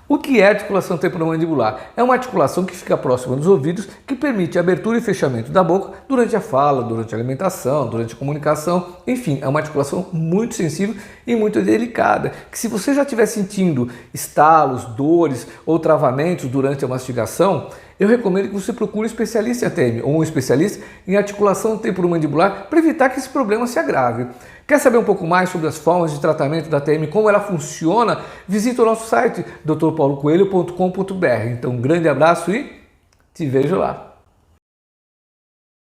O que é articulação temporomandibular? É uma articulação que fica próxima dos ouvidos, que permite a abertura e fechamento da boca durante a fala, durante a alimentação, durante a comunicação. Enfim, é uma articulação muito sensível e muito delicada, que se você já estiver sentindo estalos, dores ou travamentos durante a mastigação, eu recomendo que você procure um especialista em ATM ou um especialista em articulação temporomandibular para evitar que esse problema se agrave. Quer saber um pouco mais sobre as formas de tratamento da ATM, como ela funciona? Visite o nosso site drpaulocoelho.com.br. Então, um grande abraço e te vejo lá!